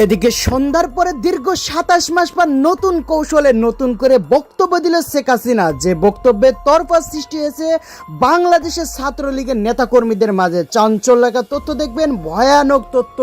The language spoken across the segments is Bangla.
এদিকে সন্ধ্যার পরে দীর্ঘ ২৭ মাস পর নতুন কৌশলে নতুন করে বক্তব্য দিল শেখ হাসিনা, যে বক্তব্যের তরফা সৃষ্টি হয়েছে বাংলাদেশের ছাত্রলীগের নেতাকর্মীদের মাঝে। চাঞ্চল্যকর তথ্য দেখবেন, ভয়ানক তথ্য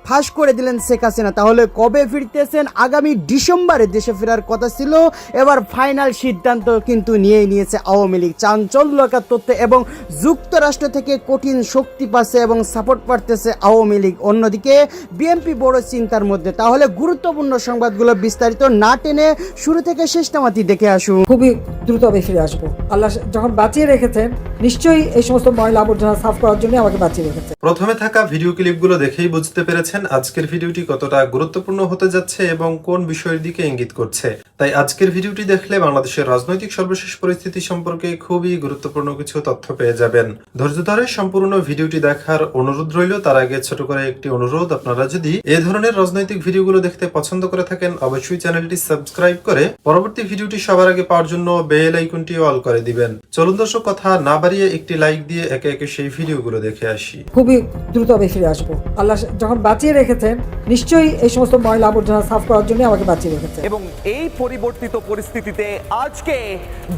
ফাঁস করে দিলেন শেখ হাসিনা। তাহলে কবে ফিরতেছেন? আগামী ডিসেম্বরে দেশে ফেরার কথা ছিল, এবার ফাইনাল সিদ্ধান্ত কিন্তু নিয়েই নিয়েছে আওয়ামী লীগ। চাঞ্চল্যকর তথ্য, এবং যুক্তরাষ্ট্র থেকে কঠিন শক্তি পাচ্ছে এবং সাপোর্ট পাচ্ছে আওয়ামী লীগ। অন্যদিকে বিএনপি বড় চিন্তার মধ্যে। তাহলে গুরুত্বপূর্ণ সংবাদগুলো বিস্তারিত না টেনে শুরু থেকে শেষটামাতি দেখে আসুন। খুবই দ্রুত আমি ফিরে আসবো। আল্লাহ যখন বাঁচিয়ে রেখেছেন, নিশ্চয়ই এই সমস্ত ময়লা আবর্জনা সাফ করার জন্য আমাকে বাঁচিয়ে রেখেছেন। প্রথমে থাকা ভিডিও ক্লিপগুলো দেখেই বুঝতে পেরেছেন আজকের ভিডিওটি কতটা গুরুত্বপূর্ণ হতে যাচ্ছে এবং কোন বিষয়ের দিকে ইঙ্গিত করছে। তাই আজকের ভিডিওটি দেখলে বাংলাদেশের রাজনৈতিক সর্বশেষ পরিস্থিতি সম্পর্কে খুবই গুরুত্বপূর্ণ কিছু তথ্য পেয়ে যাবেন। ধৈর্য ধরে সম্পূর্ণ ভিডিওটি দেখার অনুরোধ রইল। তার আগে ছোট করে একটি অনুরোধ, আপনারা যদি এ ধরনের রাজনৈতিক ভিডিওগুলো দেখতে পছন্দ করে থাকেন অবশ্যই চ্যানেলটি সাবস্ক্রাইব করে পরবর্তী ভিডিওটি সবার আগে পাওয়ার জন্য বেল আইকনটি অল করে দিবেন। চলুন দর্শক, কথা না বাড়িয়ে একটি লাইক দিয়ে একে একে সেই ভিডিওগুলো দেখে আসি। খুবই দ্রুত আমি ফিরে আসবো। আল্লাহ যখন বাঁচিয়ে রেখেছেন, নিশ্চয়ই এই সমস্ত ময়লা আবর্জনা সাফ করার জন্য আমাকে বাঁচিয়ে রেখেছেন। এবং এই পরিবর্তিত পরিস্থিতিতে আজকে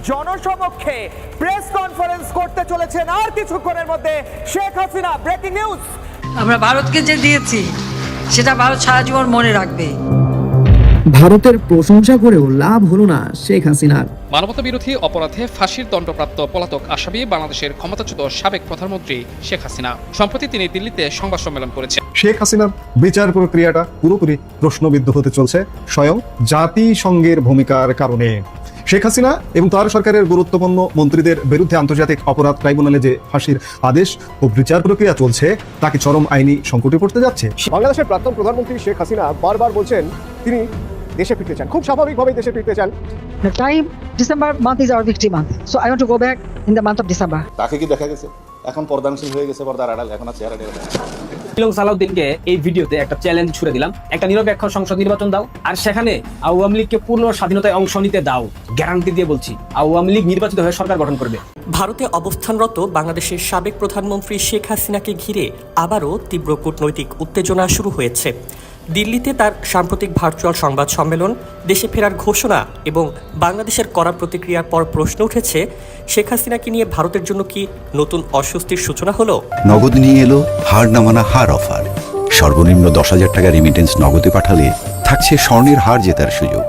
জনসমক্ষে প্রেস কনফারেন্স করতে চলেছেন আর কিছুক্ষণের মধ্যে শেখ হাসিনা। Breaking news. আমরা ভারতকে যে দিয়েছি সেটা ভারত সারা জীবন মনে রাখবে। ভারতের প্রশংসা করেও লাভ হলো না শেখ হাসিনার। মানবতা বিরোধী অপরাধে ফাঁসির দণ্ডপ্রাপ্ত পলাতক আসামি বাংলাদেশের ক্ষমতাচ্যুত সাবেক প্রধানমন্ত্রী শেখ হাসিনা। সম্প্রতি তিনি দিল্লিতে সংবাদ সম্মেলন করেছেন। শেখ হাসিনার বিচার প্রক্রিয়াটা পুরোপুরি প্রশ্নবিদ্ধ হতে চলছে স্বয়ং জাতিসংঘের ভূমিকার কারণে। শেখ হাসিনা এবং তার সরকারের গুরুত্বপূর্ণ মন্ত্রীদের বিরুদ্ধে আন্তর্জাতিক অপরাধ ট্রাইব্যুনালে যে ফাঁসির আদেশ ও বিচার প্রক্রিয়া চলছে, তাকে চরম আইনি সংকটে পড়তে যাচ্ছে। বাংলাদেশের প্রাক্তন প্রধানমন্ত্রী শেখ হাসিনা বারবার বলছেন তিনি দেশে ফিরতে চান, খুব স্বাভাবিকভাবেই দেশে ফিরতে চান। The time December month is our victory month, so I want to go back in the month of December. তাকে কি দেখা গেছে এখন পর্দানশীল হয়ে গেছে, পর্দার আড়াল এখন আছে সালাউদ্দিনকে এই ভিডিওতে একটা চ্যালেঞ্জ ছুড়ে দিলাম, একটা নিরপেক্ষ সংসদ নির্বাচন দাও আর সেখানে আওয়ামী লীগকে পূর্ণ স্বাধীনতায় অংশ নিতে দাও। গ্যারান্টি দিয়ে বলছি, আওয়ামী লীগ নির্বাচিত হয়ে সরকার গঠন করবে। ভারতে অবস্থানরত বাংলাদেশের সাবেক প্রধানমন্ত্রী শেখ হাসিনাকে ঘিরে আবারও তীব্র কূটনৈতিক উত্তেজনা শুরু হয়েছে। দিল্লিতে তার সাম্প্রতিক ভার্চুয়াল সংবাদ সম্মেলন, দেশে ফেরার ঘোষণা এবং বাংলাদেশের কড়া প্রতিক্রিয়ার পর প্রশ্ন উঠেছে, শেখ হাসিনাকে নিয়ে ভারতের জন্য কি নতুন অস্বস্তির সূচনা হলো? নগদ নিয়ে এলো হার না মানা হার অফার। সর্বনিম্ন 10,000 টাকা রেমিটেন্স নগদে পাঠালে থাকছে স্বর্ণের হার জেতার সুযোগ।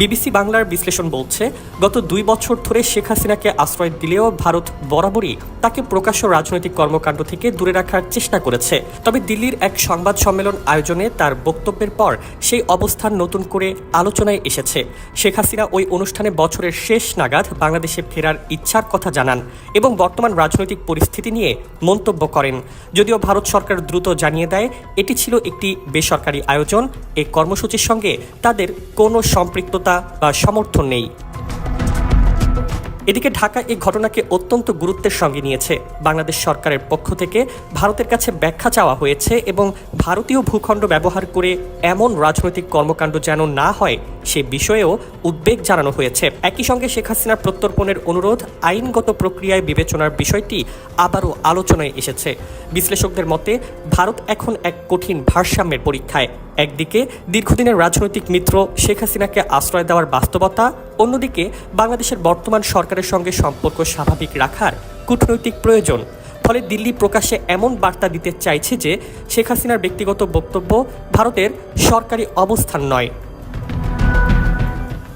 বিবিসি বাংলার বিশ্লেষণ বলছে, গত 2 বছর ধরে শেখ হাসিনাকে আশ্রয় দিলেও ভারত বরাবরই তাকে প্রকাশ্য রাজনৈতিক কর্মকাণ্ড থেকে দূরে রাখার চেষ্টা করেছে। তবে দিল্লির এক সংবাদ সম্মেলন আয়োজনে তার বক্তব্যের পর সেই অবস্থান নতুন করে আলোচনায় এসেছে। শেখ হাসিনা ওই অনুষ্ঠানে বছরের শেষ নাগাদ বাংলাদেশে ফেরার ইচ্ছার কথা জানান এবং বর্তমান রাজনৈতিক পরিস্থিতি নিয়ে মন্তব্য করেন। যদিও ভারত সরকার দ্রুত জানিয়ে দেয় এটি ছিল একটি বেসরকারি আয়োজন, এই কর্মসূচির সঙ্গে তাদের কোনো সম্পৃক্ততা বা সমর্থন নেই। এদিকে ঢাকা এই ঘটনাকে অত্যন্ত গুরুত্বের সঙ্গে নিয়েছে। বাংলাদেশ সরকারের পক্ষ থেকে ভারতের কাছে ব্যাখ্যা চাওয়া হয়েছে এবং ভারতীয় ভূখণ্ড ব্যবহার করে এমন রাজনৈতিক কর্মকাণ্ড যেন না হয় সে বিষয়েও উদ্বেগ জানানো হয়েছে। একই সঙ্গে শেখ হাসিনার প্রত্যর্পণের অনুরোধ, আইনগত প্রক্রিয়ায় বিবেচনার বিষয়টি আবারও আলোচনায় এসেছে। বিশ্লেষকদের মতে ভারত এখন এক কঠিন ভারসাম্যের পরীক্ষায়। একদিকে দীর্ঘদিনের রাজনৈতিক মিত্র শেখ হাসিনাকে আশ্রয় দেওয়ার বাস্তবতা, অন্যদিকে বাংলাদেশের বর্তমান সরকারের সঙ্গে সম্পর্ক স্বাভাবিক রাখার কূটনৈতিক প্রয়োজন। ফলে দিল্লি প্রকাশ্যে এমন বার্তা দিতে চাইছে যে শেখ হাসিনার ব্যক্তিগত বক্তব্য ভারতের সরকারি অবস্থান নয়।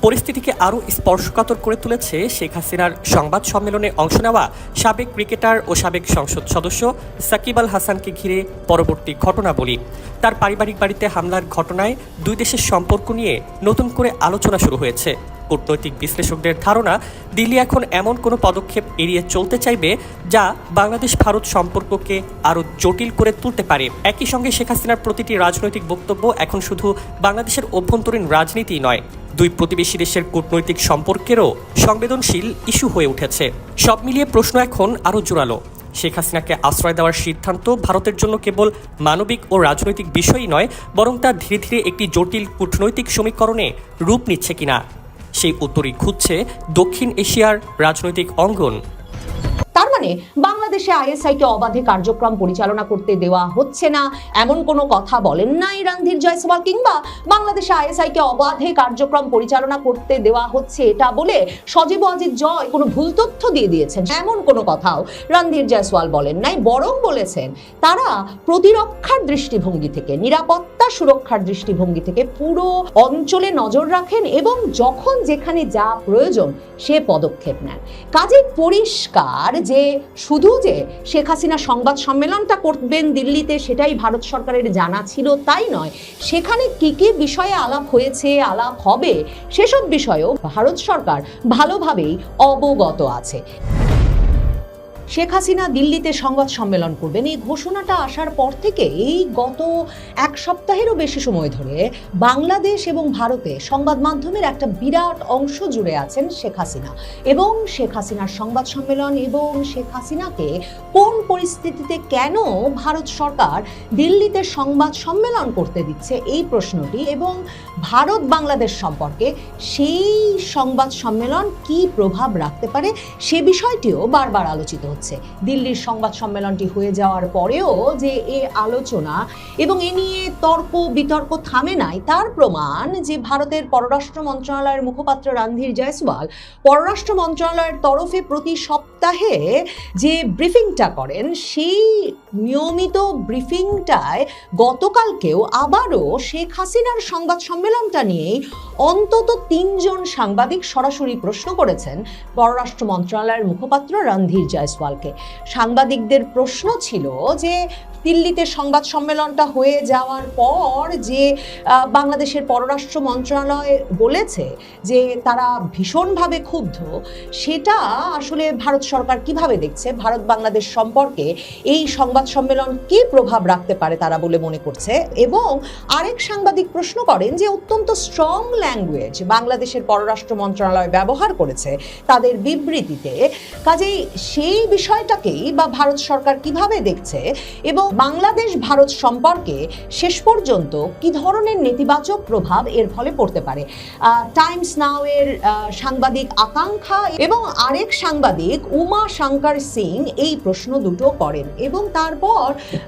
পরিস্থিতিকে আরও স্পর্শকাতর করে তুলেছে শেখ হাসিনার সংবাদ সম্মেলনে অংশ নেওয়া সাবেক ক্রিকেটার ও সাবেক সংসদ সদস্য সাকিব আল হাসানকে ঘিরে পরবর্তী ঘটনাবলী। তার পারিবারিক বাড়িতে হামলার ঘটনায় দুই দেশের সম্পর্ক নিয়ে নতুন করে আলোচনা শুরু হয়েছে। কূটনৈতিক বিশ্লেষকদের ধারণা, দিল্লি এখন এমন কোনো পদক্ষেপ এড়িয়ে চলতে চাইবে যা বাংলাদেশ ভারত সম্পর্ককে আরও জটিল করে তুলতে পারে। একই সঙ্গে শেখ হাসিনার প্রতিটি রাজনৈতিক বক্তব্য এখন শুধু বাংলাদেশের অভ্যন্তরীণ রাজনীতি নয়, দুই প্রতিবেশী দেশের কূটনৈতিক সম্পর্কেরও সংবেদনশীল ইস্যু হয়ে উঠেছে। সব মিলিয়ে প্রশ্ন এখন আরও জোরালো। শেখ হাসিনাকে আশ্রয় দেওয়ার সিদ্ধান্ত ভারতের জন্য কেবল মানবিক ও রাজনৈতিক বিষয়ই নয়, বরং তা ধীরে ধীরে একটি জটিল কূটনৈতিক সমীকরণে রূপ নিচ্ছে কিনা সেই উত্তরই খুঁজছে দক্ষিণ এশিয়ার রাজনৈতিক অঙ্গন। তার মানে সেখানে বাংলাদেশে আইএসআইকে অবাধে কার্যক্রম পরিচালনা করতে দেওয়া হচ্ছে না এমন কোনো কথা বলেন নাই রণধীর জয়সওয়াল, কিংবা বাংলাদেশে আইএসআইকে অবাধে কার্যক্রম পরিচালনা করতে দেওয়া হচ্ছে এটা বলে সজীব ওয়াজিদ জয় কোনো ভুল তথ্য দিয়ে দিয়েছেন এমন কোনো কথাও রণধীর জয়সওয়াল বলেন নাই। বরং বলেছেন তারা প্রতিরক্ষার দৃষ্টিভঙ্গি থেকে, নিরাপত্তা সুরক্ষার দৃষ্টিভঙ্গি থেকে পুরো অঞ্চলে নজর রাখেন এবং যখন যেখানে যা প্রয়োজন সে পদক্ষেপ নেন। কাজে পরিষ্কার যে শুধু যে শেখ হাসিনা সংবাদ সম্মেলনটা করবেন দিল্লিতে সেটাই ভারত সরকারের জানা ছিল তাই নয়, সেখানে কি কি বিষয়ে আলাপ হয়েছে, আলাপ হবে সেসব বিষয়েও ভারত সরকার ভালোভাবেই অবগত আছে। শেখ হাসিনা দিল্লিতে সংবাদ সম্মেলন করবেন এই ঘোষণাটা আসার পর থেকে এই গত এক সপ্তাহেরও বেশি সময় ধরে বাংলাদেশ এবং ভারতে সংবাদ মাধ্যমের একটা বিরাট অংশ জুড়ে আছেন শেখ হাসিনা এবং শেখ হাসিনার সংবাদ সম্মেলন এবং শেখ হাসিনাকে কোন পরিস্থিতিতে কেন ভারত সরকার দিল্লিতে সংবাদ সম্মেলন করতে দিচ্ছে এই প্রশ্নটি এবং ভারত বাংলাদেশ সম্পর্কে সেই সংবাদ সম্মেলন কি প্রভাব রাখতে পারে সে বিষয়টিও বারবার আলোচিত হচ্ছে। দিল্লির সংবাদ সম্মেলনটি হয়ে যাওয়ার পরেও যে এ আলোচনা এবং এ নিয়ে তর্ক বিতর্ক থামে নাই তার প্রমাণ যে ভারতের পররাষ্ট্র মন্ত্রণালয়ের মুখপাত্র রণধীর জয়সওয়াল পররাষ্ট্র মন্ত্রণালয়ের তরফে প্রতি সপ্তাহে যে ব্রিফিংটা করেন সেই নিয়মিত ব্রিফিংটায় গতকালকেও আবারও শেখ হাসিনার সংবাদ সম্মেলনটা নিয়েই অন্তত 3 জন সাংবাদিক সরাসরি প্রশ্ন করেছেন পররাষ্ট্র মন্ত্রণালয়ের মুখপাত্র রণধীর জয়সওয়ালকে। সাংবাদিকদের প্রশ্ন ছিল যে দিল্লিতে সংবাদ সম্মেলনটা হয়ে যাওয়ার পর যে বাংলাদেশের পররাষ্ট্র মন্ত্রণালয় বলেছে যে তারা ভীষণভাবে ক্ষুব্ধ, সেটা আসলে ভারত সরকার কিভাবে দেখছে, ভারত বাংলাদেশ সম্পর্কে এই সংবাদ সম্মেলন কি প্রভাব রাখতে পারে তারা বলে মনে করছে। এবং আরেক সাংবাদিক প্রশ্ন করেন যে অত্যন্ত স্ট্রং ল্যাঙ্গুয়েজ বাংলাদেশের পররাষ্ট্র মন্ত্রণালয় ব্যবহার করেছে তাদের বিবৃতিতে, কাজেই সেই বিষয়টাকেই বা ভারত সরকার কিভাবে দেখছে এবং বাংলাদেশ ভারত সম্পর্কে শেষ পর্যন্ত কি ধরনের নেতিবাচক প্রভাব এর ফলে পড়তে পারে। টাইমস নাও এর সাংবাদিক আকাঙ্ক্ষা এবং আরেক সাংবাদিক উমা শঙ্কর সিং এই প্রশ্ন দুটো করেন এবং তারপর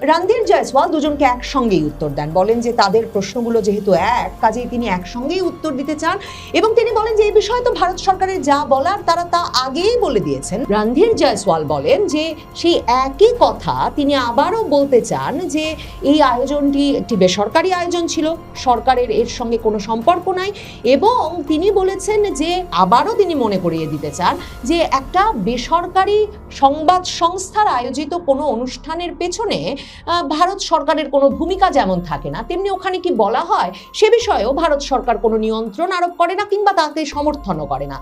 রণধীর জয়সওয়াল দুজনকে একসঙ্গেই উত্তর দেন, বলেন যে তাদের প্রশ্নগুলো যেহেতু এক কাজেই তিনি একসঙ্গেই উত্তর দিতে চান এবং তিনি বলেন যে এই বিষয়ে তো ভারত সরকারের যা বলার তারা তা আগেই বলে দিয়েছেন। রণধীর জয়সওয়াল বলেন যে সেই একই কথা তিনি আবারও বলতে চান যে এই আয়োজনটি একটি বেসরকারি আয়োজন ছিল, সরকারের এর সঙ্গে কোনো সম্পর্ক নাই এবং তিনি বলেছেন যে আবারও তিনি মনে করিয়ে দিতে চান যে একটা বেসরকারি সংবাদ সংস্থার আয়োজিত কোনো অনুষ্ঠানের পেছনে ভারত সরকারের কোনো ভূমিকা যেমন থাকে না তেমনি ওখানে কি বলা হয় সে বিষয়েও ভারত সরকার কোনো নিয়ন্ত্রণ আরোপ করে না কিংবা তাকে সমর্থনও করে না।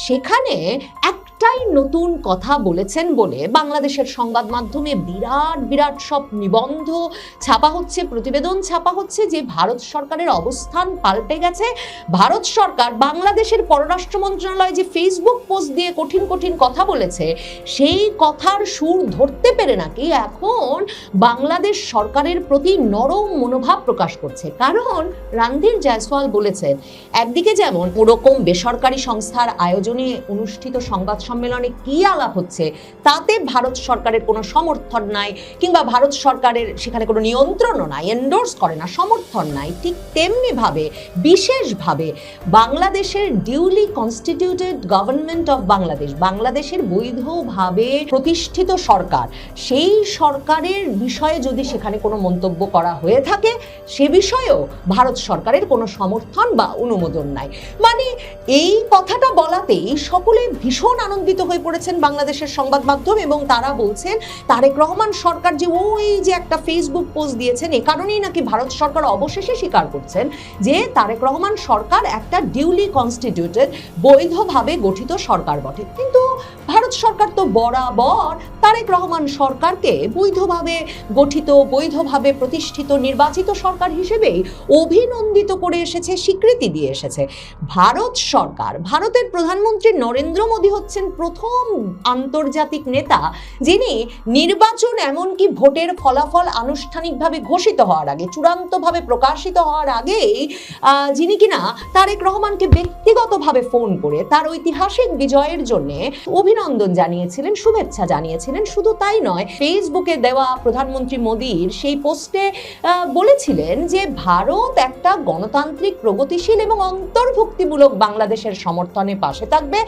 সেখানে একটাই নতুন কথা বলেছেন বলে বাংলাদেশের সংবাদ মাধ্যমে বিরাট বিরাট সব নিবন্ধ ছাপা হচ্ছে, প্রতিবেদন ছাপা হচ্ছে যে ভারত সরকারের অবস্থান পাল্টে গেছে। ভারত সরকার বাংলাদেশের পররাষ্ট্র মন্ত্রণালয় যে ফেসবুক পোস্ট দিয়ে কঠিন কঠিন কথা বলেছে সেই কথার সুর ধরতে পেরে নাকি এখন বাংলাদেশ সরকারের প্রতি নরম মনোভাব প্রকাশ করছে। কারণ রণধীর জয়সওয়াল বলেছেন একদিকে যেমন ওরকম বেসরকারি সংস্থার আয়োজনে অনুষ্ঠিত সংবাদ সম্মেলনে কি আলাপ হচ্ছে তাতে ভারত সরকারের কোনো সমর্থন নাই কিংবা ভারত সরকারের সেখানে কোনো নিয়ন্ত্রণও নাই, এন্ডোর্স করে না, সমর্থন নাই, ঠিক তেমনি ভাবে বিশেষভাবে বাংলাদেশের duly constituted government of Bangladesh, বাংলাদেশের বৈধভাবে প্রতিষ্ঠিত সরকার, সেই সরকারের বিষয়ে যদি সেখানে কোনো মন্তব্য করা হয়ে থাকে সে বিষয়েও ভারত সরকারের কোনো সমর্থন বা অনুমোদন নাই। মানে এই কথাটা বলাতেই সকলে ভীষণ আনন্দিত হয়ে পড়েছেন বাংলাদেশের সংবাদ মাধ্যম এবং তারা বলছেন তারেক রহমান সরকার যে ওই যে একটা ফেসবুক পোস্ট দিয়েছেন এ কারণেই নাকি ভারত সরকার অবশেষে স্বীকার করছেন যে তারেক রহমান সরকার একটা ডিউলি কনস্টিটিউটেড বৈধভাবে গঠিত সরকার বটে। কিন্তু ভারত সরকার তো বরাবর তারেক রহমান সরকারকে বৈধভাবে গঠিত, বৈধভাবে প্রতিষ্ঠিত, নির্বাচিত সরকার হিসেবেই অভিনন্দিত করে এসেছে, স্বীকৃতি দিয়ে এসেছে। ভারত সরকার, ভারতের প্রধানমন্ত্রী নরেন্দ্র মোদী হচ্ছেন প্রথম আন্তর্জাতিক নেতা যিনি নির্বাচন এমনকি ভোটের ফলাফল আনুষ্ঠানিকভাবে ঘোষিত হওয়ার আগে, চূড়ান্তভাবে প্রকাশিত হওয়ার আগেই যিনি কিনা তারেক রহমানকে ব্যক্তিগতভাবে ফোন করে তার ঐতিহাসিক বিজয়ের জন্য অভিনন্দন জানিয়েছিলেন, শুভেচ্ছা জানিয়েছিলেন। শুধু তাই নয়, ফেসবুকে দেওয়া প্রধানমন্ত্রী মোদীর সেই পোস্টে বলেছিলেন যে ভারত একটা গণতান্ত্রিক, প্রগতিশীল এবং অন্তর্ভুক্তিমূলক বাংলাদেশের সমর্থনে পাশে থাকবে,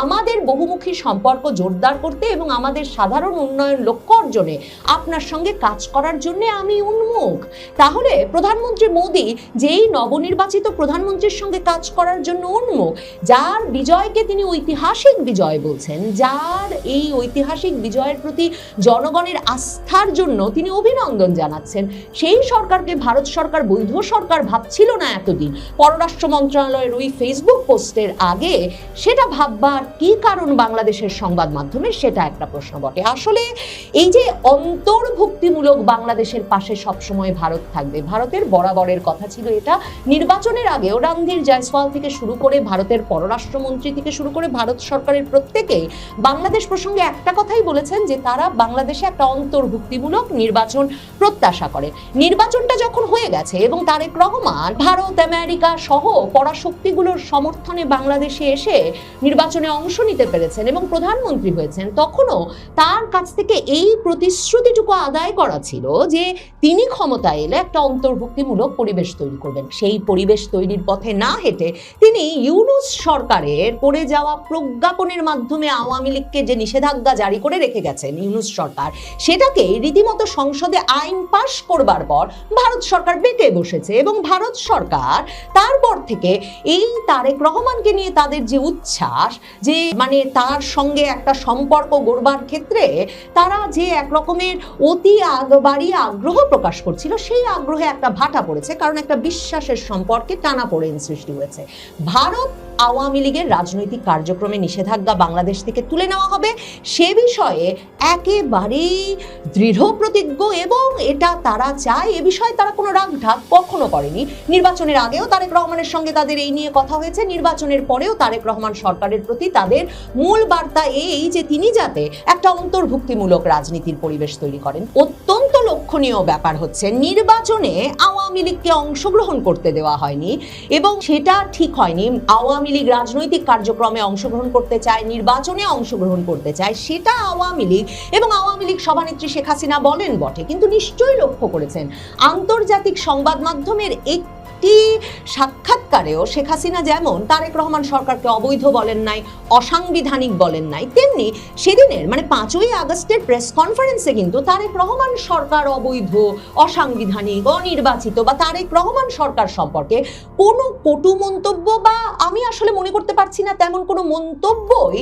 আমাদের বহুমুখী সম্পর্ক জোরদার করতে এবং আমাদের সাধারণ উন্নয়ন লক্ষ্য অর্জনে আপনার সঙ্গে কাজ করার জন্য আমি উন্মুখ। তাহলে প্রধানমন্ত্রী মোদী যেই নবনির্বাচিত প্রধানমন্ত্রীর সঙ্গে কাজ করার জন্য উন্মুখ, যার বিজয়কে তিনি ঐতিহাসিক বিজয় বলছেন, যার এই ঐতিহাসিক বিজয়ের প্রতি জনগণের আস্থার জন্য তিনি অভিনন্দন জানাচ্ছেন, সেই সরকারকে ভারত সরকার বৈধ সরকার ভাবছিল না এতদিন। পররাষ্ট্র মন্ত্রণালয়ের ওই ফেসবুক পোস্টের আগে সেটা ভাববার কি কারণ বাংলাদেশের সংবাদ মাধ্যমে, সেটা একটা প্রশ্ন বটে। আসলে এই যে অন্তর্ভুক্তিমূলক বাংলাদেশের পাশে সবসময় ভারত থাকবে, ভারতের বরাবরের কথা ছিল এটা। নির্বাচনের আগেও রণধীর জয়সওয়াল থেকে শুরু করে ভারতের পররাষ্ট্রমন্ত্রী থেকে শুরু করে ভারত সরকারের প্রত্যেকেই বাংলাদেশ প্রসঙ্গে একটা কথাই বলেছেন যে তারা বাংলাদেশে একটা অন্তর্ভুক্তিমূলক নির্বাচন প্রত্যাশা করে। নির্বাচনটা যখন হয়ে গেছে এবং তারেক রহমান ভারত, আমেরিকা সহ পরাশক্তিগুলোর সমর্থনে বাংলাদেশে এসে নির্বাচনে অংশ নিতে পেরেছেন এবং প্রধানমন্ত্রী হয়েছেন, তখনও তার কাছ থেকে এই প্রতিশ্রুতিটুকু আদায় করা ছিল যে তিনি ক্ষমতায় এলে একটা অন্তর্ভুক্তিমূলক পরিবেশ তৈরি করবেন। সেই পরিবেশ তৈরির পথে না হেঁটে তিনি ইউনূস সরকারের করে যাওয়া প্রজ্ঞাপনের মাধ্যমে আওয়ামী লীগকে যে নিষেধাজ্ঞা জারি করে রেখে গেছেন ইউনূস সরকার, সেটাকে রীতিমতো সংসদে আইন পাশ করবার পর ভারত সরকার বেঁকে বসেছে এবং ভারত সরকার তারপর থেকে এই তারেক রহমানকে নিয়ে তাদের যে উচ্ছ্বাস, যে মানে তার সঙ্গে একটা সম্পর্ক গড়বার ক্ষেত্রে তারা যে এক রকমের অতি বাড়িয়ে আগ্রহ প্রকাশ করছিল, সেই আগ্রহে একটা ভাটা পড়েছে, কারণ একটা বিশ্বাসের সম্পর্কে টানাপোড়েন সৃষ্টি হয়েছে। ভারত আওয়ামী লীগের রাজনৈতিক কার্যক্রমে নিষেধাজ্ঞা বাংলাদেশ থেকে তুলে নেওয়া হবে সে বিষয়ে একেবারেই দৃঢ় প্রতিজ্ঞ এবং এটা তারা চায়, এ বিষয়ে তারা কোনো রাগ ঢাক কখনো করেনি। নির্বাচনের আগেও তারেক রহমানের সঙ্গে তাদের এই নিয়ে কথা হয়েছে, নির্বাচনের পরেও তারেক রহমান সরকারের প্রতি তাদের মূল বার্তা এই যে তিনি যাতে একটা অন্তর্ভুক্তিমূলক রাজনীতির পরিবেশ তৈরি করেন। অত্যন্ত লক্ষণীয় ব্যাপার হচ্ছে নির্বাচনে আওয়ামী লীগকে অংশগ্রহণ করতে দেওয়া হয়নি এবং সেটা ঠিক হয়নি। আওয়ামী লীগ রাজনৈতিক কার্যক্রমে অংশগ্রহণ করতে চায়, নির্বাচনে অংশগ্রহণ করতে চায়, সেটা আওয়ামী লীগ এবং আওয়ামী লীগ সভানেত্রী শেখ হাসিনা বলেন বটে, কিন্তু নিশ্চয়ই লক্ষ্য করেছেন আন্তর্জাতিক সংবাদ মাধ্যমের একটি সাক্ষাৎকারেও শেখ হাসিনা যেমন তারেক রহমান সরকারকে অবৈধ বলেন নাই, অসাংবিধানিক বলেন নাই, তেমনি সেদিনের মানে 5ই আগস্টের প্রেস কনফারেন্সে কিন্তু তারেক রহমান সরকার অবৈধ, অসাংবিধানিক, অনির্বাচিত বা তারেক রহমান সরকার সম্পর্কে কোনো কটু মন্তব্য বা আমি আসলে মনে করতে পারছি না তেমন কোনো মন্তব্যই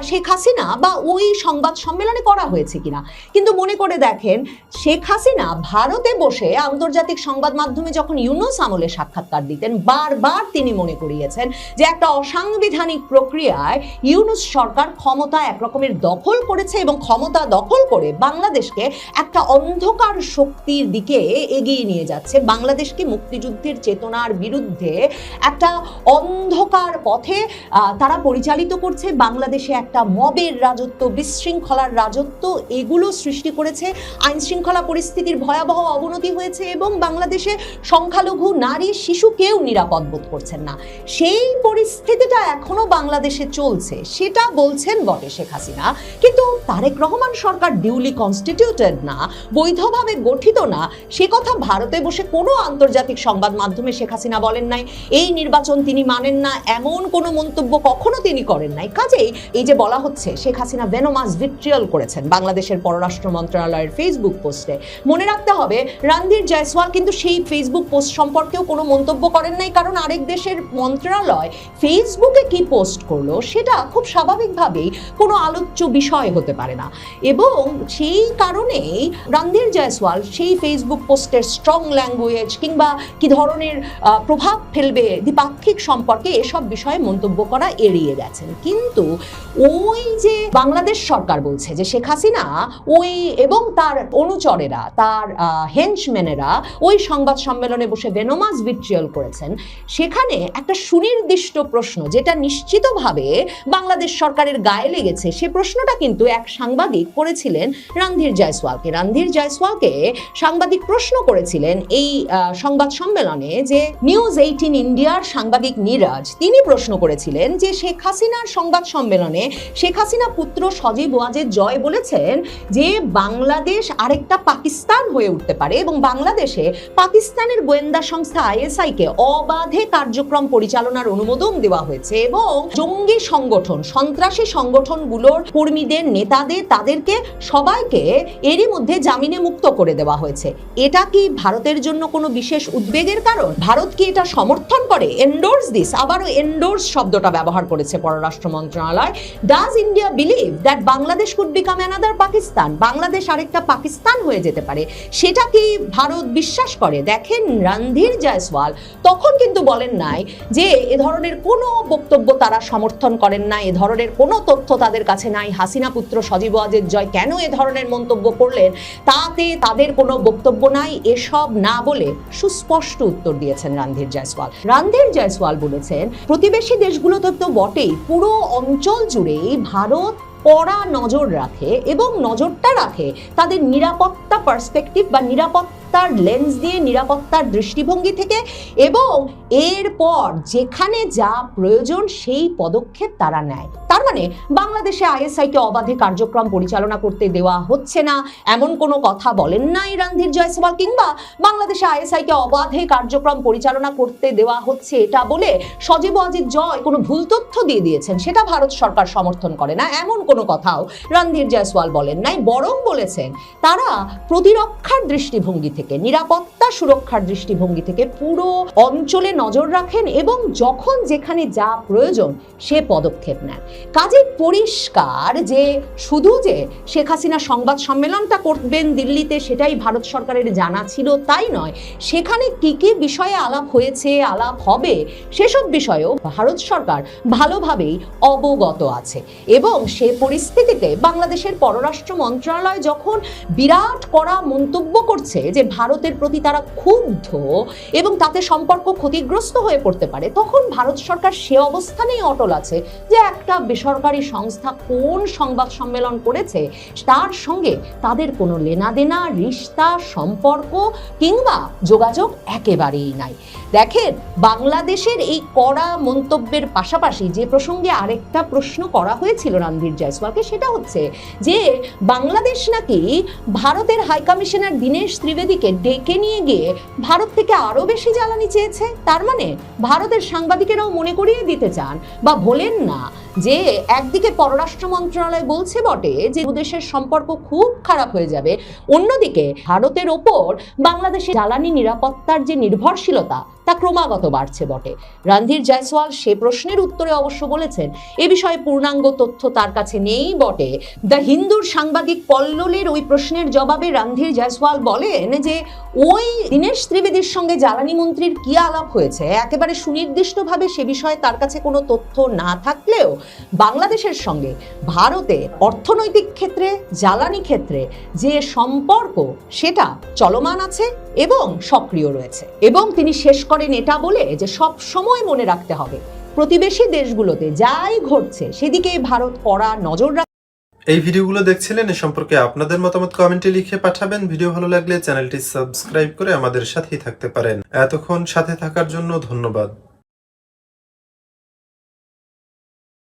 শেখ হাসিনা বা ওই সংবাদ সম্মেলনে করা হয়েছে কিনা। কিন্তু মনে করে দেখেন, শেখ হাসিনা ভারতে বসে আন্তর্জাতিক সংবাদ মাধ্যমে যখন ইউনূস আমলে সাক্ষাৎকার দিতেন, বারবার তিনি মনে করিয়েছেন যে একটা অসাংবিধানিক প্রক্রিয়ায় ইউনূস সরকার ক্ষমতা একরকমের দখল করেছে এবং ক্ষমতা দখল করে বাংলাদেশকে একটা অন্ধকার শক্তির দিকে এগিয়ে নিয়ে যাচ্ছে, বাংলাদেশকে মুক্তিযুদ্ধের চেতনার বিরুদ্ধে একটা অন্ধকার পথে তারা পরিচালিত করছে, বাংলাদেশে একটা মবের রাজত্ব, বিশৃঙ্খলার রাজত্ব এগুলো সৃষ্টি করেছে, আইন শৃঙ্খলা পরিস্থিতির ভয়াবহ অবনতি হয়েছে এবং বাংলাদেশে সংখ্যালঘু নারী, শিশু কেউ নিরাপদ বোধ করছেন না। সেই পরিস্থিতিটা এখনো বাংলাদেশে চলছে, সেটা বলছেন বটে শেখ হাসিনা, কিন্তু তারেক রহমান সরকার ডিউলি কনস্টিটিউটেড না, বৈধভাবে গঠিত না, সে কথা ভারতে বসে কোনো আন্তর্জাতিক সংবাদ মাধ্যমে শেখ হাসিনা বলেন নাই। এই নির্বাচন তিনি মানেন না এমন কোনো মন্তব্য কখনো তিনি করেন নাই। কাজেই এই যে বলা হচ্ছে শেখ হাসিনা ভেনোমাস ভিট্রিয়াল করেছেন বাংলাদেশের পররাষ্ট্র মন্ত্রণালয়ের ফেসবুক পোস্টে, মনে রাখতে হবে রণধীর জয়সওয়াল কিন্তু সেই ফেসবুক পোস্ট সম্পর্কেও কোনো মন্তব্য করেন নাই, কারণ আরেক দেশের মন্ত্রণালয় ফেসবুকে কি পোস্ট করলো সেটা খুব স্বাভাবিকভাবেই কোনো আলোচ্য বিষয় হতে পারে না এবং সেই কারণেই রণধীর জয়সওয়াল সেই ফেসবুক পোস্টের স্ট্রং ল্যাঙ্গুয়েজ কিংবা কি ধরনের প্রভাব ফেলবে দ্বিপাক্ষিক সম্পর্কে এসব বিষয়ে মন্তব্য করা এড়িয়ে গেছেন। কিন্তু ওই যে বাংলাদেশ সরকার বলছে যে শেখ হাসিনা ওই এবং তার অনুচরেরা, তার হেঞ্চম্যানেরা ওই সংবাদ সম্মেলনে বসে ভেনোমাস ভিট্রিয়ল করেছেন, সেখানে একটা সুনির্দিষ্ট প্রশ্ন যেটা নিশ্চিতভাবে বাংলাদেশ সরকারের গায়ে লেগেছে, সে প্রশ্নটা কিন্তু এক সাংবাদিক করেছিলেন রণধীর জয়সওয়ালকে। রণধীর জয়সওয়ালকে সাংবাদিক প্রশ্ন করেছিলেন এই সংবাদ সম্মেলনে, যে নিউজ 18 ইন্ডিয়ার সাংবাদিক নীরজ, তিনি প্রশ্ন করেছিলেন যে শেখ হাসিনার সংবাদ সম্মেলনে শেখ হাসিনা পুত্র সজীব ওয়াজেদ জয় বলেছেন যে বাংলাদেশ আরেকটা পাকিস্তান হয়ে উঠতে পারে এবং বাংলাদেশে পাকিস্তানের গোয়েন্দা সংস্থা ISI কে অবাধে কার্যক্রম পরিচালনার অনুমোদন দেওয়া হয়েছে এবং জঙ্গি সংগঠন, সন্ত্রাসী সংগঠনগুলোর কর্মীদের, নেতাদের, তাদেরকে সবাইকে এরই মধ্যে জামিনে মুক্ত করে দেওয়া হয়েছে। এটা কি ভারতের জন্য কোনো বিশেষ উদ্বেগের কারণ? ভারত কি এটা সমর্থন করে? এন্ডোর্স দিস, আবারও এন্ডোর্স শব্দটা ব্যবহার করেছে পররাষ্ট্র মন্ত্রণালয়। Does India believe that Bangladesh could become another Pakistan? Bangladesh আরেকটা পাকিস্তান হয়ে যেতে পারে, সেটা কি ভারত বিশ্বাস করে? দেখেন, রণধীর জয়সওয়াল তখন কিন্তু বলেন নাই যে এ ধরনের কোনো বক্তব্য তারা সমর্থন করেন না, এ ধরনের কোনো তথ্য তাদের কাছে নাই, হাসিনা পুত্র সজীব ওয়াজেদ জয় কেন এ ধরনের মন্তব্য করলেন তাতে তাদের কোনো বক্তব্য নাই, এসব না বলে সুস্পষ্ট উত্তর দিয়েছেন রণধীর জয়সওয়াল। রণধীর জয়সওয়াল বলেছেন প্রতিবেশী দেশগুলোতে তো বটেই, পুরো অঞ্চল জুড়েই ভারত কড়া নজর রাখে এবং নজরটা রাখে তাদের নিরাপত্তা পার্সপেক্টিভ বা নিরাপত্তার লেন্স দিয়ে, নিরাপত্তার দৃষ্টিভঙ্গি থেকে, এবং এরপর যেখানে যা প্রয়োজন সেই পদক্ষেপ তারা নেয়। তার মানে বাংলাদেশে ISI কে অবাধে কার্যক্রম পরিচালনা করতে দেওয়া হচ্ছে না এমন কোনো কথা বলেন নাই রণধীর জয়সওয়াল, কিংবা বাংলাদেশে ISI কে অবাধে কার্যক্রম পরিচালনা করতে দেওয়া হচ্ছে এটা বলে সজীব ওয়াজেদ জয় কোনো ভুল তথ্য দিয়ে দিয়েছেন, সেটা ভারত সরকার সমর্থন করে না এমন কোনো কথাও রণধীর জয়সওয়াল বলেন নাই। বরং বলেছেন তারা প্রতিরক্ষার দৃষ্টিভঙ্গি থেকে, নিরাপত্তা সুরক্ষার দৃষ্টিভঙ্গি থেকে পুরো অঞ্চলে নজর রাখেন এবং যখন যেখানে যা প্রয়োজন সে পদক্ষেপ নেন। কাজে পরিষ্কার যে শুধু যে শেখ হাসিনা সংবাদ সম্মেলনটা করবেন দিল্লিতে সেটাই ভারত সরকারের জানা ছিল তাই নয়, সেখানে কি কি বিষয়ে আলাপ হয়েছে, আলাপ হবে, সেসব বিষয়েও ভারত সরকার ভালোভাবেই অবগত আছে। এবং সে পরিস্থিতিতে বাংলাদেশের পররাষ্ট্র মন্ত্রণালয় যখন বিরাট কড়া মন্তব্য করছে যে ভারতের প্রতি তারা ক্ষুব্ধ এবং তাতে সম্পর্ক ক্ষতিগ্রস্ত হয়ে পড়তে পারে, তখন ভারত সরকার সে অবস্থানেই অটল আছে যে একটা বেসরকারি সংস্থা কোন সংবাদ সম্মেলন করেছে তার সঙ্গে তাদের কোনো লেনাদেনা, রিশতা, সম্পর্ক কিংবা যোগাযোগ একেবারেই নাই। দেখেন, বাংলাদেশের এই কড়া মন্তব্যের পাশাপাশি যে প্রসঙ্গে আরেকটা প্রশ্ন করা হয়েছিল রণধীর জয়সওয়ালকে, সেটা হচ্ছে যে বাংলাদেশ নাকি ভারতের হাইকমিশনার দীনেশ ত্রিবেদীকে ডেকে নিয়ে গিয়ে ভারত থেকে আরো বেশি জ্বালানি চেয়েছে। তার মানে ভারতের সাংবাদিকেরাও মনে করিয়ে দিতে চান বা ভোলেন না যে একদিকে পররাষ্ট্র মন্ত্রণালয় বলছে বটে যে দুদেশের সম্পর্ক খুব খারাপ হয়ে যাবে, অন্যদিকে ভারতের ওপর বাংলাদেশের জ্বালানি নিরাপত্তার যে নির্ভরশীলতা তা ক্রমাগত বাড়ছে বটে। রণধীর জয়সওয়াল সে প্রশ্নের উত্তরে অবশ্য বলেছেন এ বিষয়ে পূর্ণাঙ্গ তথ্য তার কাছে নেই বটে। দ্য হিন্দুর সাংবাদিক কল্লোলের ওই প্রশ্নের জবাবে রণধীর জয়সওয়াল বলেন যে ওই দীনেশ ত্রিবেদীর সঙ্গে জ্বালানি মন্ত্রীর কি আলাপ হয়েছে একেবারে সুনির্দিষ্টভাবে সে বিষয়ে তার কাছে কোনো তথ্য না থাকলেও বাংলাদেশের সঙ্গে ভারতের অর্থনৈতিক ক্ষেত্রে, জ্বালানি ক্ষেত্রে যে সম্পর্ক সেটা চলমান আছে এবং সক্রিয় রয়েছে। এবং তিনি শেষ করেন এটা বলে যে সব সময় মনে রাখতে হবে প্রতিবেশী দেশগুলোতে যাই ঘটছে সেদিকে ভারত কড়া নজর রাখে। এই ভিডিওগুলো দেখছিলেন, এ সম্পর্কে আপনাদের মতামত কমেন্টে লিখে পাঠাবেন। ভিডিও ভালো লাগলে চ্যানেলটি সাবস্ক্রাইব করে আমাদের সাথেই থাকতে পারেন। এতক্ষণ সাথে থাকার জন্য ধন্যবাদ।